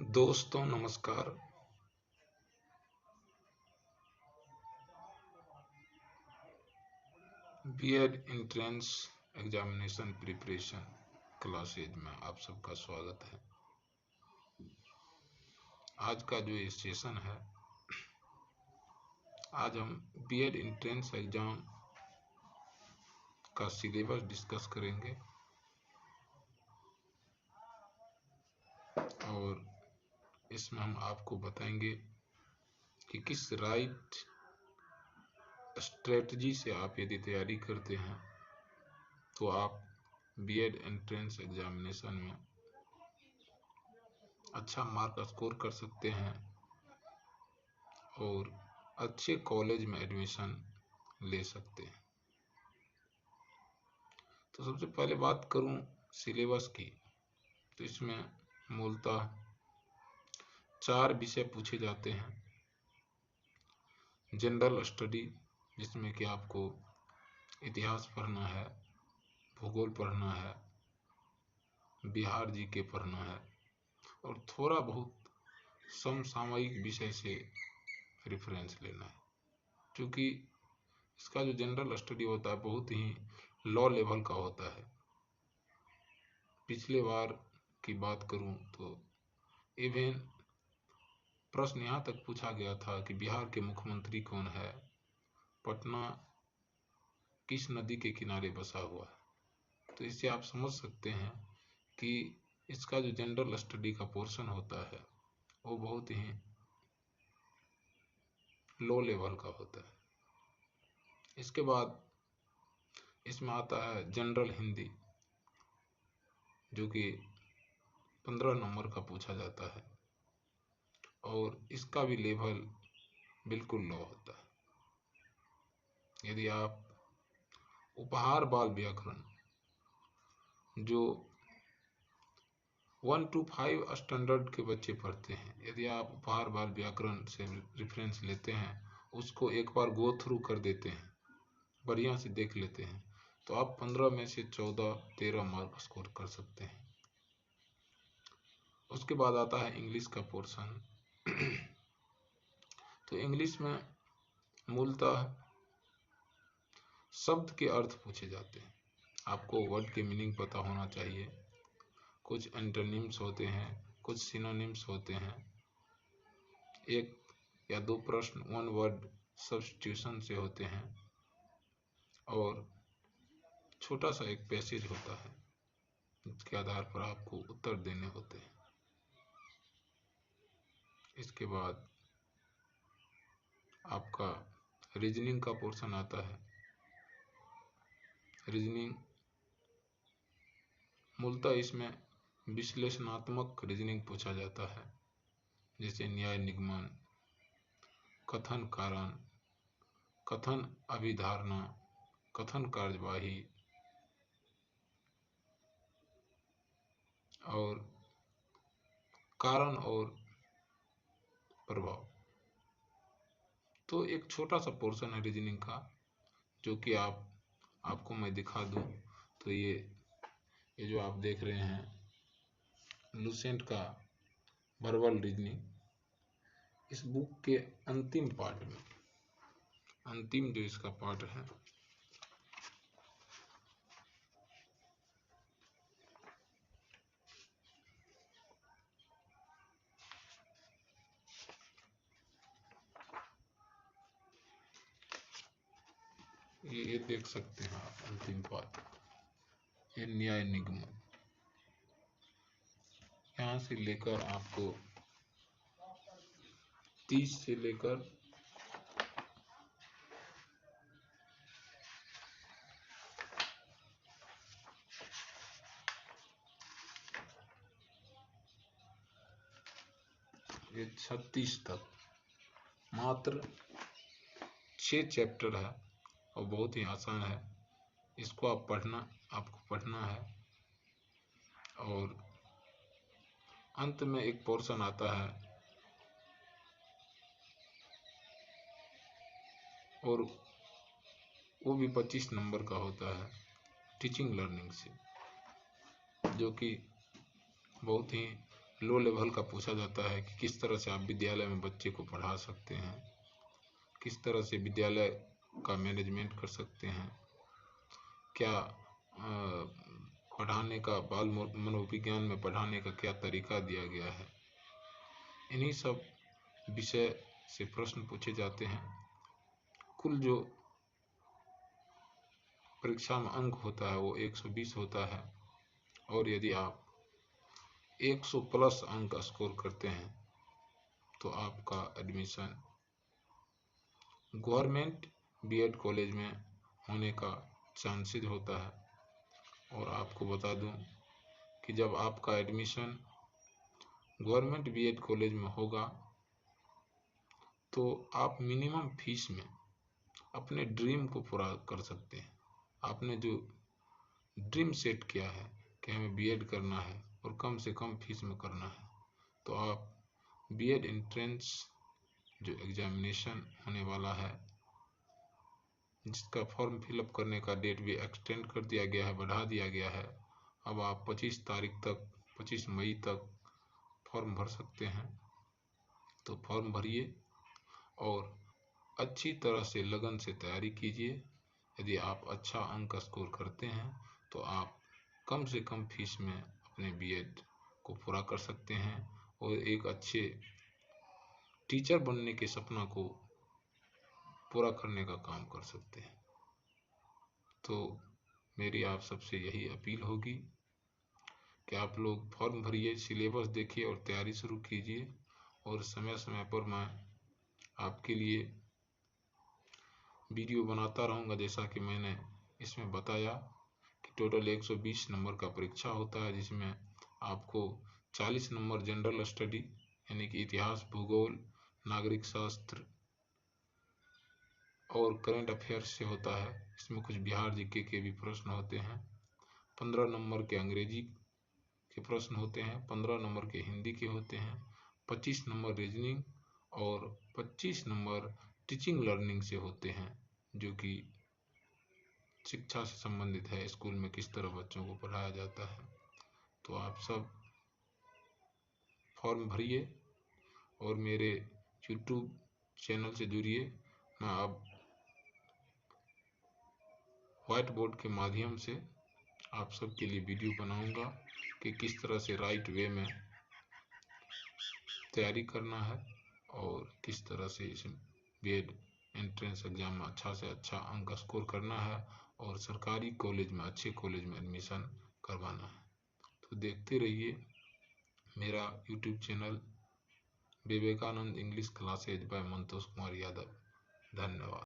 दोस्तों नमस्कार। BEd entrance examination preparation classes में आप सबका स्वागत है। आज का जो ये सेशन है, आज हम बीएड एंट्रेंस एग्जाम का सिलेबस डिस्कस करेंगे और इसमें हम आपको बताएंगे कि किस राइट स्ट्रेटजी से आप यदि तैयारी करते हैं तो आप बीएड एंट्रेंस एग्जामिनेशन में अच्छा मार्क स्कोर कर सकते हैं और अच्छे कॉलेज में एडमिशन ले सकते हैं। तो सबसे पहले बात करूं सिलेबस की, तो इसमें मूलतः 4 विषय पूछे जाते हैं। जनरल स्टडी, जिसमें कि आपको इतिहास पढ़ना है, भूगोल पढ़ना है, बिहार जीके पढ़ना है और थोड़ा बहुत समसामयिक विषय से रेफरेंस लेना है। क्योंकि इसका जो जनरल स्टडी होता है बहुत ही लो लेवल का होता है। पिछले बार की बात करूं तो इवन प्रश्न यहाँ तक पूछा गया था कि बिहार के मुख्यमंत्री कौन है, पटना किस नदी के किनारे बसा हुआ है। तो इससे आप समझ सकते हैं कि इसका जो जनरल स्टडी का पोर्शन होता है वो बहुत ही लो लेवल का होता है। इसके बाद इसमें आता है जनरल हिंदी, जो कि 15 नंबर का पूछा जाता है और इसका भी लेवल बिल्कुल लो होता है। यदि आप उपहार बाल व्याकरण, जो 1 to 5 स्टैंडर्ड के बच्चे पढ़ते हैं, यदि आप उपहार बाल व्याकरण से रेफरेंस लेते हैं, उसको एक बार गो थ्रू कर देते हैं, बढ़िया से देख लेते हैं, तो आप 15 में से 14-13 मार्क स्कोर कर सकते हैं। उसके बाद आता है इंग्लिश का पोर्शन। तो इंग्लिश में मूलतः शब्द के अर्थ पूछे जाते हैं। आपको वर्ड के मीनिंग पता होना चाहिए। कुछ एंटोनिम्स होते हैं, कुछ सिनोनिम्स होते हैं। 1 या 2 प्रश्न 1 वर्ड सब्स्टिट्यूशन से होते हैं और छोटा सा एक पैसेज होता है जिसके आधार पर आपको उत्तर देने होते हैं। इसके बाद आपका रीजनिंग का पोर्शन आता है। रीजनिंग मूलतः इसमें विश्लेषणात्मक रीजनिंग पूछा जाता है, जैसे न्याय निगमन, कथन कारण, कथन अभिधारणा, कथन कार्यवाही और कारण और प्रभाव। तो एक छोटा सा पोर्शन है रीजनिंग का, जो कि आपको मैं दिखा दूं तो ये जो आप देख रहे हैं लुसेंट का वर्बल रीजनिंग, इस बुक के अंतिम पार्ट में, अंतिम जो इसका पार्ट है, ये देख सकते हैं आप अंतिम पार्ट, ये न्याय निगमन। यहाँ से लेकर आपको 30 से लेकर 36 तक मात्र 6 चैप्टर है और बहुत ही आसान है। इसको आपको पढ़ना है और अंत में एक पोर्शन आता है और वो भी 25 नंबर का होता है, टीचिंग लर्निंग से, जो कि बहुत ही लो लेवल का पूछा जाता है कि किस तरह से आप विद्यालय में बच्चे को पढ़ा सकते हैं, किस तरह से विद्यालय का मैनेजमेंट कर सकते हैं, क्या पढ़ाने का बाल मनोविज्ञान में पढ़ाने का क्या तरीका दिया गया है। इन्हीं सब विषय से प्रश्न पूछे जाते हैं। कुल जो परीक्षा में अंक होता है वो 120 होता है, और यदि आप 100 प्लस अंक स्कोर करते हैं तो आपका एडमिशन गवर्नमेंट बीएड कॉलेज में होने का चांसेस होता है। और आपको बता दूं कि जब आपका एडमिशन गवर्नमेंट बीएड कॉलेज में होगा तो आप मिनिमम फीस में अपने ड्रीम को पूरा कर सकते हैं। आपने जो ड्रीम सेट किया है कि हमें बीएड करना है और कम से कम फीस में करना है, तो आप बीएड एंट्रेंस जो एग्जामिनेशन होने वाला है, जिसका फॉर्म फिलअप करने का डेट भी एक्सटेंड कर दिया गया है, बढ़ा दिया गया है। अब आप 25 मई तक फॉर्म भर सकते हैं। तो फॉर्म भरिए और अच्छी तरह से लगन से तैयारी कीजिए। यदि आप अच्छा अंक स्कोर करते हैं तो आप कम से कम फीस में अपने बीएड को पूरा कर सकते हैं और एक अच्छे टीचर बनने के सपना को पूरा करने का काम कर सकते हैं। तो मेरी आप सबसे यही अपील होगी कि आप लोग फॉर्म भरिए, सिलेबस देखिए और तैयारी शुरू कीजिए। और समय समय पर मैं आपके लिए वीडियो बनाता रहूँगा, जैसा कि मैंने इसमें बताया कि टोटल 120 नंबर का परीक्षा होता है, जिसमें आपको 40 नंबर जनरल स्टडी यानी कि इतिहास, भूगोल, नागरिक शास्त्र और करंट अफेयर्स से होता है। इसमें कुछ बिहार जीके के भी प्रश्न होते हैं। 15 नंबर के अंग्रेजी के प्रश्न होते हैं, 15 नंबर के हिंदी के होते हैं, 25 नंबर रीजनिंग और 25 नंबर टीचिंग लर्निंग से होते हैं, जो कि शिक्षा से संबंधित है, स्कूल में किस तरह बच्चों को पढ़ाया जाता है। तो आप सब फॉर्म भरिए और मेरे यूट्यूब चैनल से जुड़िए। मैं अब व्हाइट बोर्ड के माध्यम से आप सब के लिए वीडियो बनाऊंगा कि किस तरह से राइट वे में तैयारी करना है और किस तरह से इस बीएड एंट्रेंस एग्जाम में अच्छा से अच्छा अंक स्कोर करना है और सरकारी कॉलेज में, अच्छे कॉलेज में एडमिशन करवाना है। तो देखते रहिए मेरा YouTube channel Vivekananda English classes by Mantosh Kumar Yadav. धन्यवाद।